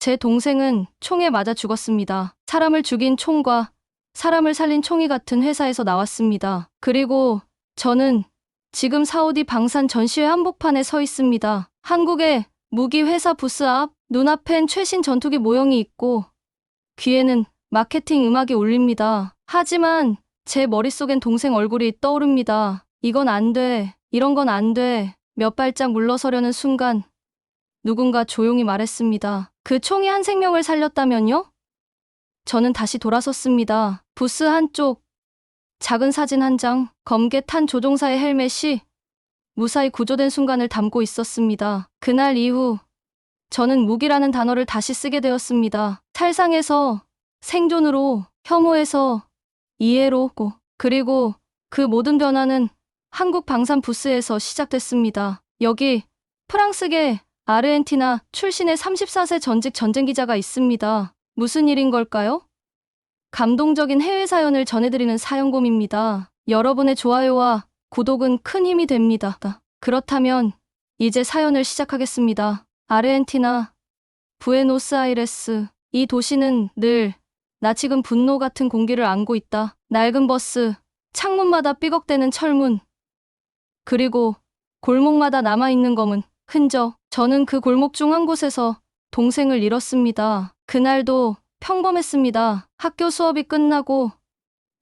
제 동생은 총에 맞아 죽었습니다. 사람을 죽인 총과 사람을 살린 총이 같은 회사에서 나왔습니다. 그리고 저는 지금 사우디 방산 전시회 한복판에 서 있습니다. 한국의 무기 회사 부스 앞, 눈앞엔 최신 전투기 모형이 있고 귀에는 마케팅 음악이 울립니다. 하지만 제 머릿속엔 동생 얼굴이 떠오릅니다. 이건 안 돼. 이런 건 안 돼. 몇 발짝 물러서려는 순간 누군가 조용히 말했습니다. 그 총이 한 생명을 살렸다면요? 저는 다시 돌아섰습니다. 부스 한쪽, 작은 사진 한 장, 검게 탄 조종사의 헬멧이 무사히 구조된 순간을 담고 있었습니다. 그날 이후 저는 무기라는 단어를 다시 쓰게 되었습니다. 살상에서 생존으로, 혐오에서 이해로, 그리고 그 모든 변화는 한국 방산 부스에서 시작됐습니다. 여기 프랑스계 아르헨티나 출신의 34세 전직 전쟁 기자가 있습니다. 무슨 일인 걸까요? 감동적인 해외 사연을 전해드리는 사연곰입니다. 여러분의 좋아요와 구독은 큰 힘이 됩니다. 그렇다면 이제 사연을 시작하겠습니다. 아르헨티나, 부에노스아이레스. 이 도시는 늘 낯익은 분노 같은 공기를 안고 있다. 낡은 버스, 창문마다 삐걱대는 철문, 그리고 골목마다 남아있는 검은 흔적. 저는 그 골목 중 한 곳에서 동생을 잃었습니다. 그날도 평범했습니다. 학교 수업이 끝나고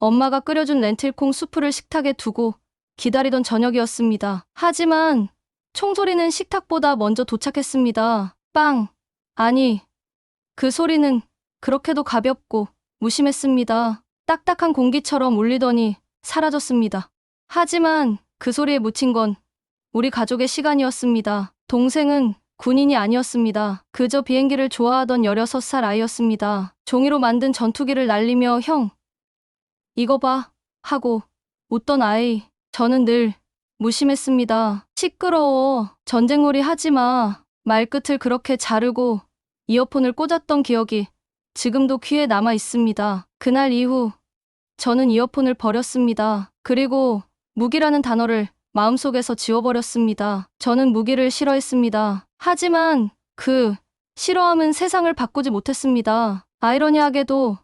엄마가 끓여준 렌틸콩 수프를 식탁에 두고 기다리던 저녁이었습니다. 하지만 총소리는 식탁보다 먼저 도착했습니다. 빵! 아니, 그 소리는 그렇게도 가볍고 무심했습니다. 딱딱한 공기처럼 울리더니 사라졌습니다. 하지만 그 소리에 묻힌 건 우리 가족의 시간이었습니다. 동생은 군인이 아니었습니다. 그저 비행기를 좋아하던 16살 아이였습니다. 종이로 만든 전투기를 날리며 형, 이거 봐, 하고 웃던 아이. 저는 늘 무심했습니다. 시끄러워. 전쟁놀이 하지 마. 말끝을 그렇게 자르고 이어폰을 꽂았던 기억이 지금도 귀에 남아 있습니다. 그날 이후 저는 이어폰을 버렸습니다. 그리고 무기라는 단어를 마음속에서 지워버렸습니다. 저는 무기를 싫어했습니다. 하지만 그 싫어함은 세상을 바꾸지 못했습니다. 아이러니하게도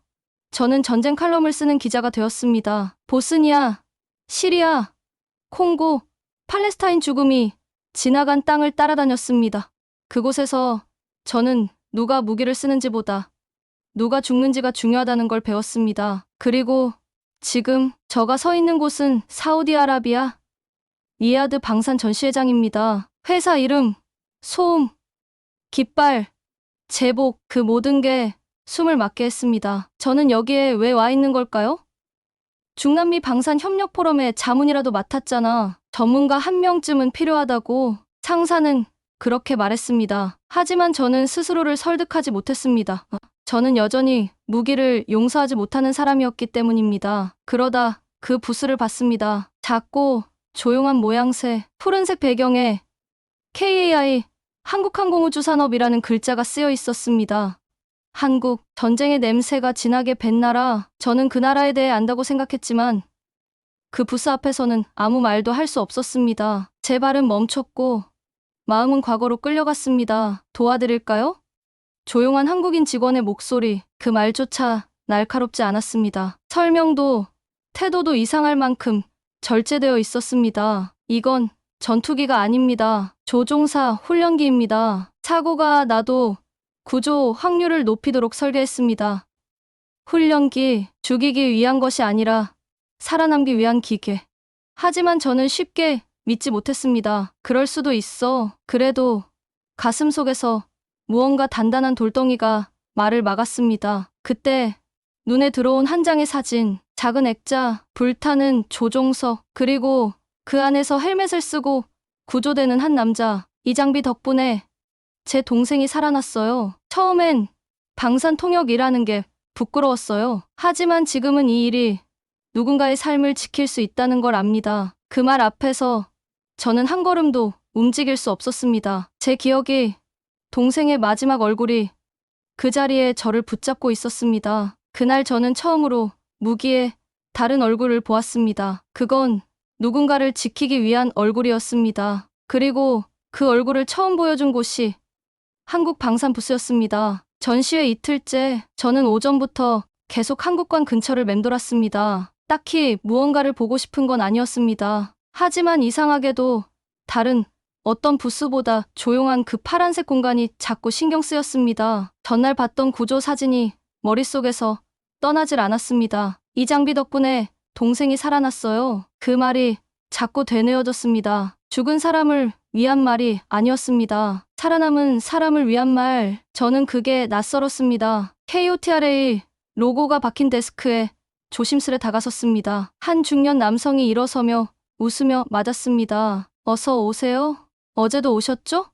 저는 전쟁 칼럼을 쓰는 기자가 되었습니다. 보스니아, 시리아, 콩고, 팔레스타인 죽음이 지나간 땅을 따라다녔습니다. 그곳에서 저는 누가 무기를 쓰는지보다 누가 죽는지가 중요하다는 걸 배웠습니다. 그리고 지금 제가 서 있는 곳은 사우디아라비아 리야드 방산 전시회장입니다. 회사 이름, 소음, 깃발, 제복, 그 모든 게 숨을 막게 했습니다. 저는 여기에 왜 와 있는 걸까요? 중남미 방산 협력 포럼에 자문이라도 맡았잖아. 전문가 한 명쯤은 필요하다고 상사는 그렇게 말했습니다. 하지만 저는 스스로를 설득하지 못했습니다. 저는 여전히 무기를 용서하지 못하는 사람이었기 때문입니다. 그러다 그 부스를 봤습니다. 작고 조용한 모양새, 푸른색 배경에 KAI, 한국항공우주산업이라는 글자가 쓰여 있었습니다. 한국, 전쟁의 냄새가 진하게 밴 나라. 저는 그 나라에 대해 안다고 생각했지만 그 부스 앞에서는 아무 말도 할 수 없었습니다. 제 발은 멈췄고 마음은 과거로 끌려갔습니다. 도와드릴까요? 조용한 한국인 직원의 목소리, 그 말조차 날카롭지 않았습니다. 설명도, 태도도 이상할 만큼 절제되어 있었습니다. 이건 전투기가 아닙니다. 조종사 훈련기입니다. 사고가 나도 구조 확률을 높이도록 설계했습니다. 훈련기, 죽이기 위한 것이 아니라 살아남기 위한 기계. 하지만 저는 쉽게 믿지 못했습니다. 그럴 수도 있어. 그래도 가슴속에서 무언가 단단한 돌덩이가 말을 막았습니다. 그때 눈에 들어온 한 장의 사진, 작은 액자, 불타는 조종석, 그리고 그 안에서 헬멧을 쓰고 구조되는 한 남자. 이 장비 덕분에 제 동생이 살아났어요. 처음엔 방산 통역이라는 게 부끄러웠어요. 하지만 지금은 이 일이 누군가의 삶을 지킬 수 있다는 걸 압니다. 그 말 앞에서 저는 한 걸음도 움직일 수 없었습니다. 제 기억이 동생의 마지막 얼굴이 그 자리에 저를 붙잡고 있었습니다. 그날 저는 처음으로 무기의 다른 얼굴을 보았습니다. 그건 누군가를 지키기 위한 얼굴이었습니다. 그리고 그 얼굴을 처음 보여준 곳이 한국 방산 부스였습니다. 전시회 이틀째 저는 오전부터 계속 한국관 근처를 맴돌았습니다. 딱히 무언가를 보고 싶은 건 아니었습니다. 하지만 이상하게도 다른 어떤 부스보다 조용한 그 파란색 공간이 자꾸 신경 쓰였습니다. 전날 봤던 구조 사진이 머릿속에서 떠나질 않았습니다. 이 장비 덕분에 동생이 살아났어요. 그 말이 자꾸 되뇌어졌습니다. 죽은 사람을 위한 말이 아니었습니다. 살아남은 사람을 위한 말. 저는 그게 낯설었습니다. KOTRA 로고가 박힌 데스크에 조심스레 다가섰습니다. 한 중년 남성이 일어서며 웃으며 맞았습니다. 어서 오세요. 어제도 오셨죠?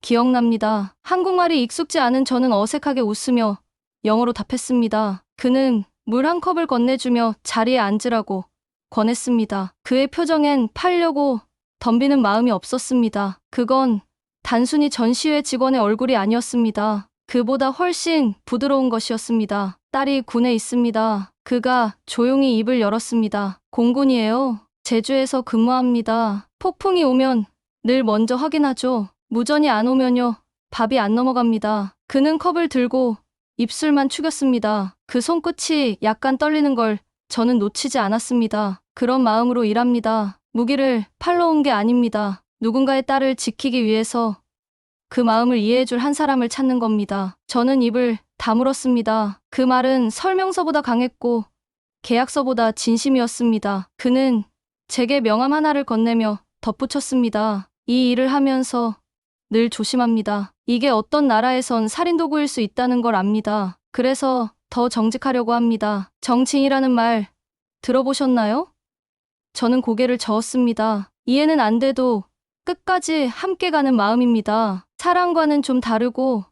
기억납니다. 한국말이 익숙지 않은 저는 어색하게 웃으며 영어로 답했습니다. 그는 물 한 컵을 건네주며 자리에 앉으라고 권했습니다. 그의 표정엔 팔려고 덤비는 마음이 없었습니다. 그건 단순히 전시회 직원의 얼굴이 아니었습니다. 그보다 훨씬 부드러운 것이었습니다. 딸이 군에 있습니다. 그가 조용히 입을 열었습니다. 공군이에요. 제주에서 근무합니다. 폭풍이 오면 늘 먼저 확인하죠. 무전이 안 오면요. 밥이 안 넘어갑니다. 그는 컵을 들고 입술만 축였습니다. 그 손끝이 약간 떨리는 걸 저는 놓치지 않았습니다. 그런 마음으로 일합니다. 무기를 팔러 온 게 아닙니다. 누군가의 딸을 지키기 위해서 그 마음을 이해해줄 한 사람을 찾는 겁니다. 저는 입을 다물었습니다. 그 말은 설명서보다 강했고 계약서보다 진심이었습니다. 그는 제게 명함 하나를 건네며 덧붙였습니다. 이 일을 하면서 늘 조심합니다. 이게 어떤 나라에선 살인도구일 수 있다는 걸 압니다. 그래서 더 정직하려고 합니다. 정치인이라는 말 들어보셨나요? 저는 고개를 저었습니다. 이해는 안 돼도 끝까지 함께 가는 마음입니다. 사랑과는 좀 다르고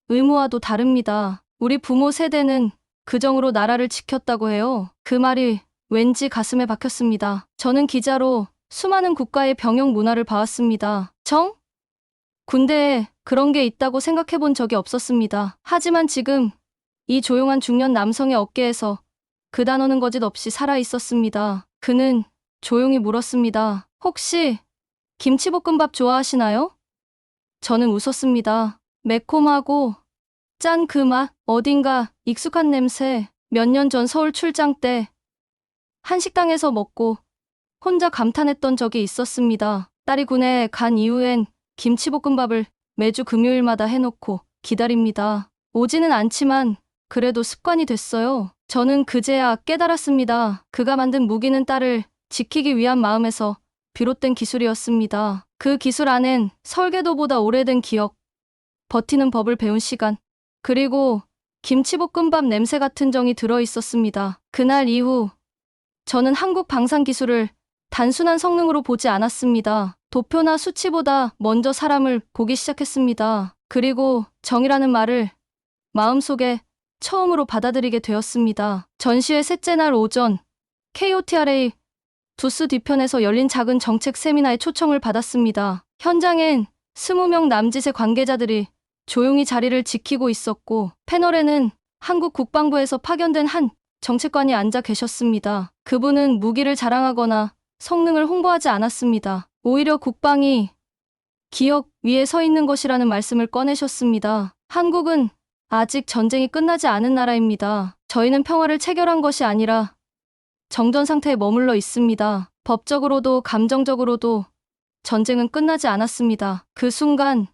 의무와도 다릅니다. 우리 부모 세대는 그 정으로 나라를 지켰다고 해요. 그 말이 왠지 가슴에 박혔습니다. 저는 기자로 수많은 국가의 병영 문화를 봐왔습니다. 정? 군대에 그런 게 있다고 생각해 본 적이 없었습니다. 하지만 지금 이 조용한 중년 남성의 어깨에서 그 단어는 거짓없이 살아있었습니다. 그는 조용히 물었습니다. 혹시 김치볶음밥 좋아하시나요? 저는 웃었습니다. 매콤하고 짠 그 맛, 어딘가 익숙한 냄새. 몇 년 전 서울 출장 때 한식당에서 먹고 혼자 감탄했던 적이 있었습니다. 딸이 군에 간 이후엔 김치볶음밥을 매주 금요일마다 해놓고 기다립니다. 오지는 않지만 그래도 습관이 됐어요. 저는 그제야 깨달았습니다. 그가 만든 무기는 딸을 지키기 위한 마음에서 비롯된 기술이었습니다. 그 기술 안엔 설계도보다 오래된 기억, 버티는 법을 배운 시간, 그리고 김치볶음밥 냄새 같은 정이 들어있었습니다. 그날 이후 저는 한국 방산 기술을 단순한 성능으로 보지 않았습니다. 도표나 수치보다 먼저 사람을 보기 시작했습니다. 그리고 정이라는 말을 마음속에 처음으로 받아들이게 되었습니다. 전시회 셋째 날 오전, KOTRA 부스 뒤편에서 열린 작은 정책 세미나에 초청을 받았습니다. 현장엔 20명 남짓의 관계자들이 조용히 자리를 지키고 있었고 패널에는 한국 국방부에서 파견된 한 정책관이 앉아 계셨습니다. 그분은 무기를 자랑하거나 성능을 홍보하지 않았습니다. 오히려 국방이 기억 위에 서 있는 것이라는 말씀을 꺼내셨습니다. 한국은 아직 전쟁이 끝나지 않은 나라입니다. 저희는 평화를 체결한 것이 아니라 정전 상태에 머물러 있습니다. 법적으로도 감정적으로도 전쟁은 끝나지 않았습니다. 그 순간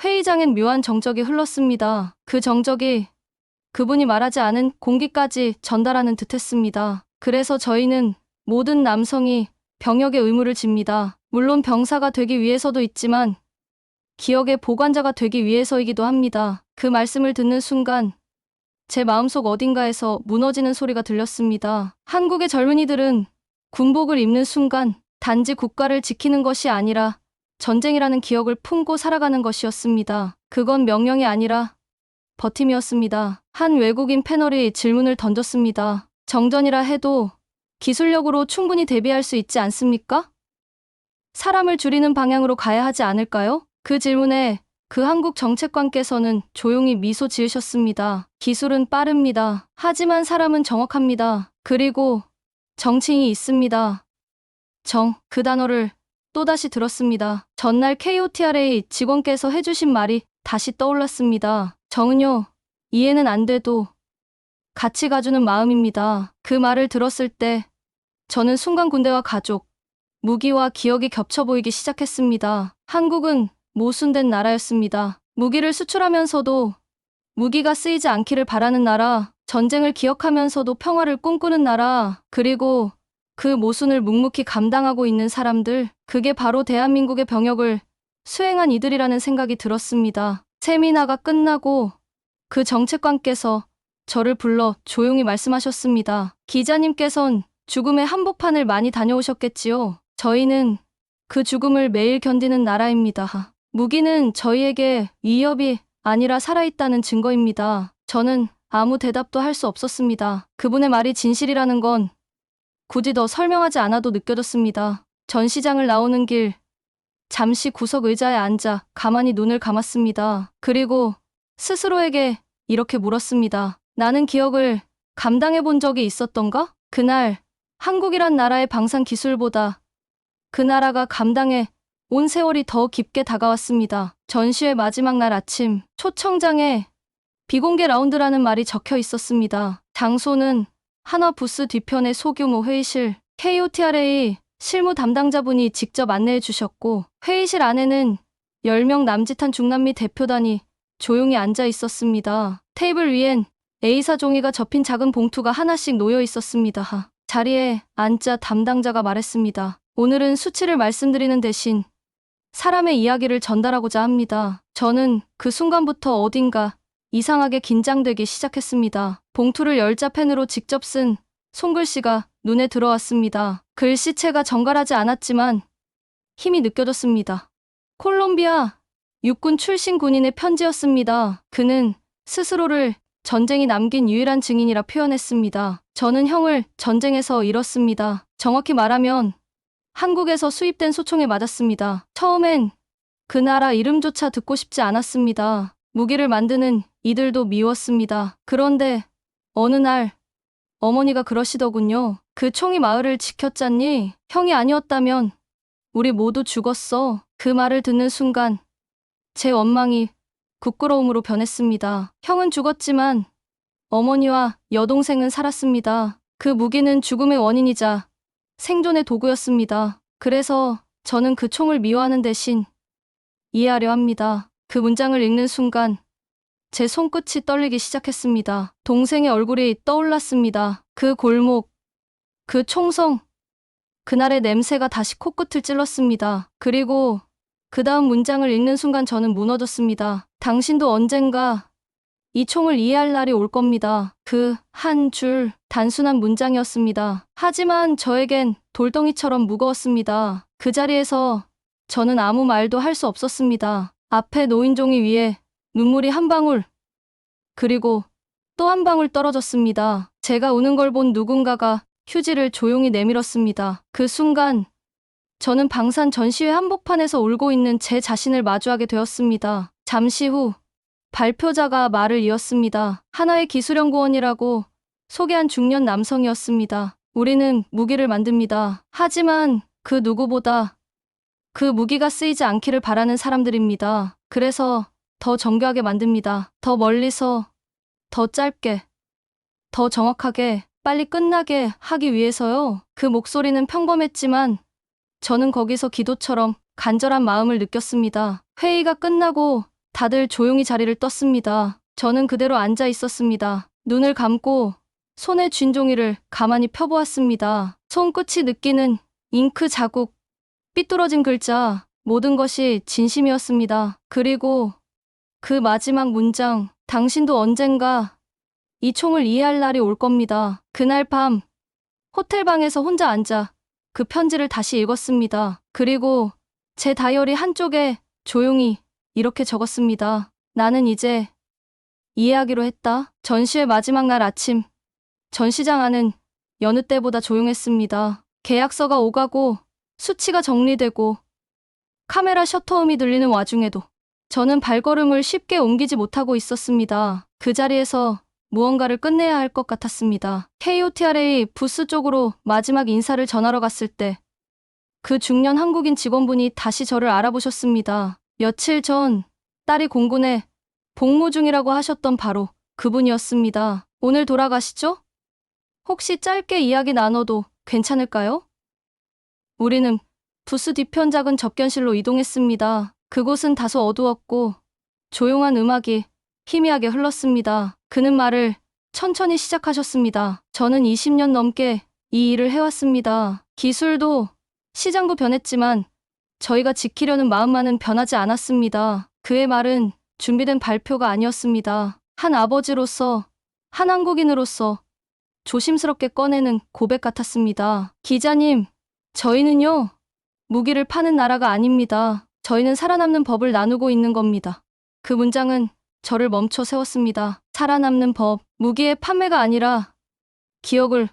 회의장엔 묘한 정적이 흘렀습니다. 그 정적이 그분이 말하지 않은 공기까지 전달하는 듯했습니다. 그래서 저희는 모든 남성이 병역의 의무를 집니다. 물론 병사가 되기 위해서도 있지만 기억의 보관자가 되기 위해서이기도 합니다. 그 말씀을 듣는 순간 제 마음속 어딘가에서 무너지는 소리가 들렸습니다. 한국의 젊은이들은 군복을 입는 순간 단지 국가를 지키는 것이 아니라 전쟁이라는 기억을 품고 살아가는 것이었습니다. 그건 명령이 아니라 버팀이었습니다. 한 외국인 패널이 질문을 던졌습니다. 정전이라 해도 기술력으로 충분히 대비할 수 있지 않습니까? 사람을 줄이는 방향으로 가야 하지 않을까요? 그 질문에 그 한국 정책관께서는 조용히 미소 지으셨습니다. 기술은 빠릅니다. 하지만 사람은 정확합니다. 그리고 정치인이 있습니다. 그 단어를 또다시 들었습니다. 전날 KOTRA 직원께서 해주신 말이 다시 떠올랐습니다. 정은요, 이해는 안 돼도 같이 가주는 마음입니다. 그 말을 들었을 때 저는 순간 군대와 가족, 무기와 기억이 겹쳐 보이기 시작했습니다. 한국은 모순된 나라였습니다. 무기를 수출하면서도 무기가 쓰이지 않기를 바라는 나라, 전쟁을 기억하면서도 평화를 꿈꾸는 나라, 그리고 그 모순을 묵묵히 감당하고 있는 사람들, 그게 바로 대한민국의 병역을 수행한 이들이라는 생각이 들었습니다. 세미나가 끝나고 그 정책관께서 저를 불러 조용히 말씀하셨습니다. 기자님께선 죽음의 한복판을 많이 다녀오셨겠지요. 저희는 그 죽음을 매일 견디는 나라입니다. 무기는 저희에게 위협이 아니라 살아있다는 증거입니다. 저는 아무 대답도 할 수 없었습니다. 그분의 말이 진실이라는 건 굳이 더 설명하지 않아도 느껴졌습니다. 전시장을 나오는 길, 잠시 구석 의자에 앉아 가만히 눈을 감았습니다. 그리고 스스로에게 이렇게 물었습니다. 나는 기억을 감당해 본 적이 있었던가? 그날 한국이란 나라의 방산 기술보다 그 나라가 감당해 온 세월이 더 깊게 다가왔습니다. 전시회 마지막 날 아침, 초청장에 비공개 라운드라는 말이 적혀 있었습니다. 장소는 한화 부스 뒤편의 소규모 회의실, KOTRA 실무 담당자분이 직접 안내해 주셨고, 회의실 안에는 10명 남짓한 중남미 대표단이 조용히 앉아 있었습니다. 테이블 위엔 A사 종이가 접힌 작은 봉투가 하나씩 놓여 있었습니다. 자리에 앉자 담당자가 말했습니다. 오늘은 수치를 말씀드리는 대신 사람의 이야기를 전달하고자 합니다. 저는 그 순간부터 어딘가 이상하게 긴장되기 시작했습니다. 봉투를 열자 펜으로 직접 쓴 손글씨가 눈에 들어왔습니다. 글씨체가 정갈하지 않았지만 힘이 느껴졌습니다. 콜롬비아 육군 출신 군인의 편지였습니다. 그는 스스로를 전쟁이 남긴 유일한 증인이라 표현했습니다. 저는 형을 전쟁에서 잃었습니다. 정확히 말하면 한국에서 수입된 소총에 맞았습니다. 처음엔 그 나라 이름조차 듣고 싶지 않았습니다. 무기를 만드는 이들도 미웠습니다. 그런데 어느 날 어머니가 그러시더군요. 그 총이 마을을 지켰잖니? 형이 아니었다면 우리 모두 죽었어. 그 말을 듣는 순간 제 원망이 부끄러움으로 변했습니다. 형은 죽었지만 어머니와 여동생은 살았습니다. 그 무기는 죽음의 원인이자 생존의 도구였습니다. 그래서 저는 그 총을 미워하는 대신 이해하려 합니다. 그 문장을 읽는 순간 제 손끝이 떨리기 시작했습니다. 동생의 얼굴이 떠올랐습니다. 그 골목, 그 총성, 그날의 냄새가 다시 코끝을 찔렀습니다. 그리고 그 다음 문장을 읽는 순간 저는 무너졌습니다. 당신도 언젠가 이 총을 이해할 날이 올 겁니다. 그 한 줄 단순한 문장이었습니다. 하지만 저에겐 돌덩이처럼 무거웠습니다. 그 자리에서 저는 아무 말도 할 수 없었습니다. 앞에 놓인 종이 위에 눈물이 한 방울, 그리고 또 한 방울 떨어졌습니다. 제가 우는 걸 본 누군가가 휴지를 조용히 내밀었습니다. 그 순간 저는 방산 전시회 한복판에서 울고 있는 제 자신을 마주하게 되었습니다. 잠시 후 발표자가 말을 이었습니다. 하나의 기술연구원이라고 소개한 중년 남성이었습니다. 우리는 무기를 만듭니다. 하지만 그 누구보다 그 무기가 쓰이지 않기를 바라는 사람들입니다. 그래서 더 정교하게 만듭니다. 더 멀리서, 더 짧게, 더 정확하게, 빨리 끝나게 하기 위해서요. 그 목소리는 평범했지만 저는 거기서 기도처럼 간절한 마음을 느꼈습니다. 회의가 끝나고 다들 조용히 자리를 떴습니다. 저는 그대로 앉아 있었습니다. 눈을 감고 손에 쥔 종이를 가만히 펴보았습니다. 손끝이 느끼는 잉크 자국, 삐뚤어진 글자, 모든 것이 진심이었습니다. 그리고 그 마지막 문장, 당신도 언젠가 이 총을 이해할 날이 올 겁니다. 그날 밤 호텔방에서 혼자 앉아 그 편지를 다시 읽었습니다. 그리고 제 다이어리 한쪽에 조용히 이렇게 적었습니다. 나는 이제 이해하기로 했다. 전시회 마지막 날 아침, 전시장 안은 여느 때보다 조용했습니다. 계약서가 오가고 수치가 정리되고 카메라 셔터음이 들리는 와중에도 저는 발걸음을 쉽게 옮기지 못하고 있었습니다. 그 자리에서 무언가를 끝내야 할 것 같았습니다. KOTRA 부스 쪽으로 마지막 인사를 전하러 갔을 때 그 중년 한국인 직원분이 다시 저를 알아보셨습니다. 며칠 전 딸이 공군에 복무 중이라고 하셨던 바로 그분이었습니다. 오늘 돌아가시죠? 혹시 짧게 이야기 나눠도 괜찮을까요? 우리는 부스 뒤편 작은 접견실로 이동했습니다. 그곳은 다소 어두웠고 조용한 음악이 희미하게 흘렀습니다. 그는 말을 천천히 시작하셨습니다. 저는 20년 넘게 이 일을 해왔습니다. 기술도 시장도 변했지만 저희가 지키려는 마음만은 변하지 않았습니다. 그의 말은 준비된 발표가 아니었습니다. 한 아버지로서, 한 한국인으로서 조심스럽게 꺼내는 고백 같았습니다. 기자님, 저희는요, 무기를 파는 나라가 아닙니다. 저희는 살아남는 법을 나누고 있는 겁니다. 그 문장은 저를 멈춰 세웠습니다. 살아남는 법, 무기의 판매가 아니라 기억을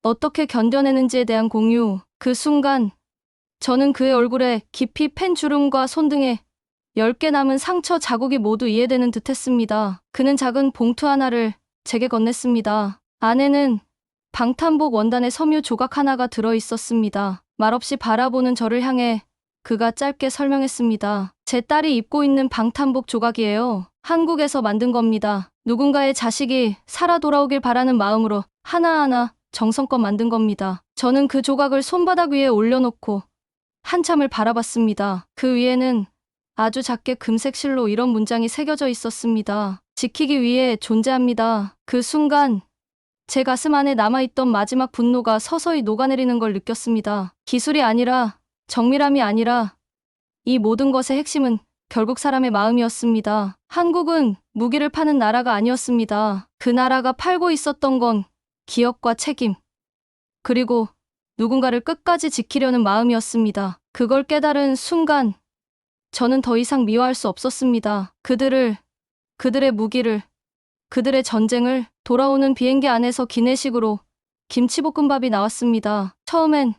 어떻게 견뎌내는지에 대한 공유. 그 순간 저는 그의 얼굴에 깊이 팬 주름과 손등에 10개 남은 상처 자국이 모두 이해되는 듯 했습니다. 그는 작은 봉투 하나를 제게 건넸습니다. 안에는 방탄복 원단의 섬유 조각 하나가 들어 있었습니다. 말없이 바라보는 저를 향해 그가 짧게 설명했습니다. 제 딸이 입고 있는 방탄복 조각이에요. 한국에서 만든 겁니다. 누군가의 자식이 살아 돌아오길 바라는 마음으로 하나하나 정성껏 만든 겁니다. 저는 그 조각을 손바닥 위에 올려놓고 한참을 바라봤습니다. 그 위에는 아주 작게 금색 실로 이런 문장이 새겨져 있었습니다. 지키기 위해 존재합니다. 그 순간 제 가슴 안에 남아있던 마지막 분노가 서서히 녹아내리는 걸 느꼈습니다. 기술이 아니라, 정밀함이 아니라 이 모든 것의 핵심은 결국 사람의 마음이었습니다. 한국은 무기를 파는 나라가 아니었습니다. 그 나라가 팔고 있었던 건 기억과 책임, 그리고 누군가를 끝까지 지키려는 마음이었습니다. 그걸 깨달은 순간 저는 더 이상 미워할 수 없었습니다. 그들의 무기를, 그들의 전쟁을. 돌아오는 비행기 안에서 기내식으로 김치볶음밥이 나왔습니다. 처음엔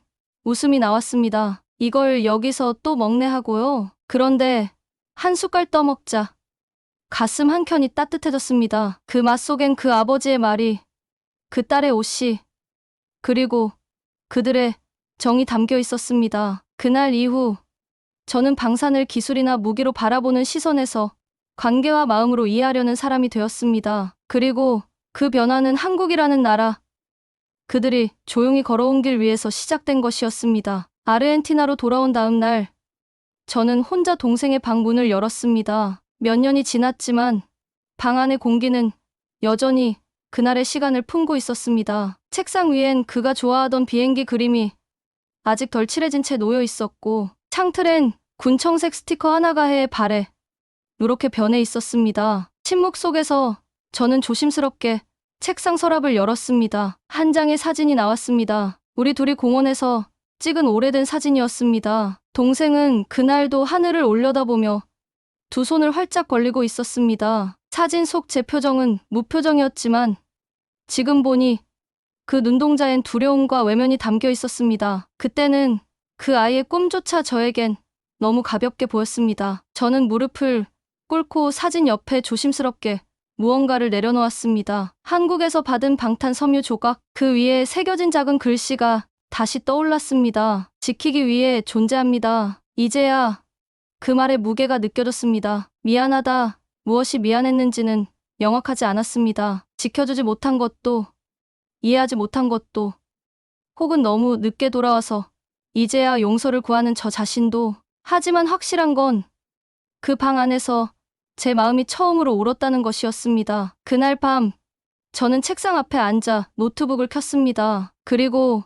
웃음이 나왔습니다. 이걸 여기서 또 먹네 하고요. 그런데 한 숟갈 떠먹자 가슴 한켠이 따뜻해졌습니다. 그 맛 속엔 그 아버지의 말이, 그 딸의 옷이, 그리고 그들의 정이 담겨 있었습니다. 그날 이후 저는 방산을 기술이나 무기로 바라보는 시선에서 관계와 마음으로 이해하려는 사람이 되었습니다. 그리고 그 변화는 한국이라는 나라, 그들이 조용히 걸어온 길 위에서 시작된 것이었습니다. 아르헨티나로 돌아온 다음 날, 저는 혼자 동생의 방 문을 열었습니다. 몇 년이 지났지만 방 안의 공기는 여전히 그날의 시간을 품고 있었습니다. 책상 위엔 그가 좋아하던 비행기 그림이 아직 덜 칠해진 채 놓여 있었고, 창틀엔 군청색 스티커 하나가 해의 발에 누렇게 변해 있었습니다. 침묵 속에서 저는 조심스럽게 책상 서랍을 열었습니다. 한 장의 사진이 나왔습니다. 우리 둘이 공원에서 찍은 오래된 사진이었습니다. 동생은 그날도 하늘을 올려다보며 두 손을 활짝 벌리고 있었습니다. 사진 속 제 표정은 무표정이었지만 지금 보니 그 눈동자엔 두려움과 외면이 담겨 있었습니다. 그때는 그 아이의 꿈조차 저에겐 너무 가볍게 보였습니다. 저는 무릎을 꿇고 사진 옆에 조심스럽게 무언가를 내려놓았습니다. 한국에서 받은 방탄 섬유 조각, 그 위에 새겨진 작은 글씨가 다시 떠올랐습니다. 지키기 위해 존재합니다. 이제야 그 말의 무게가 느껴졌습니다. 미안하다. 무엇이 미안했는지는 명확하지 않았습니다. 지켜주지 못한 것도, 이해하지 못한 것도, 혹은 너무 늦게 돌아와서 이제야 용서를 구하는 저 자신도. 하지만 확실한 건 그 방 안에서 제 마음이 처음으로 울었다는 것이었습니다. 그날 밤 저는 책상 앞에 앉아 노트북을 켰습니다. 그리고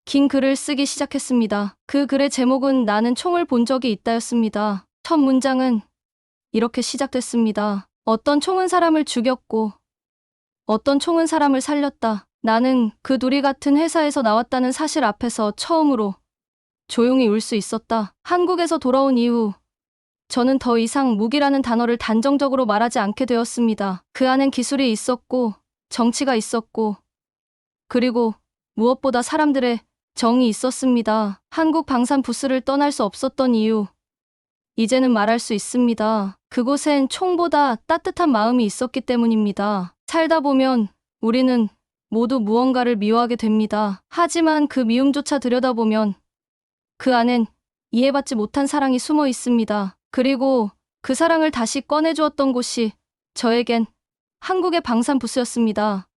긴 글을 쓰기 시작했습니다. 그 글의 제목은 나는 총을 본 적이 있다였습니다. 첫 문장은 이렇게 시작됐습니다. 어떤 총은 사람을 죽였고 어떤 총은 사람을 살렸다. 나는 그 둘이 같은 회사에서 나왔다는 사실 앞에서 처음으로 조용히 울 수 있었다. 한국에서 돌아온 이후 저는 더 이상 무기라는 단어를 단정적으로 말하지 않게 되었습니다. 그 안엔 기술이 있었고 정치가 있었고 그리고 무엇보다 사람들의 정이 있었습니다. 한국 방산 부스를 떠날 수 없었던 이유, 이제는 말할 수 있습니다. 그곳엔 총보다 따뜻한 마음이 있었기 때문입니다. 살다 보면 우리는 모두 무언가를 미워하게 됩니다. 하지만 그 미움조차 들여다보면 그 안엔 이해받지 못한 사랑이 숨어 있습니다. 그리고 그 사랑을 다시 꺼내주었던 곳이 저에겐 한국의 방산 부스였습니다.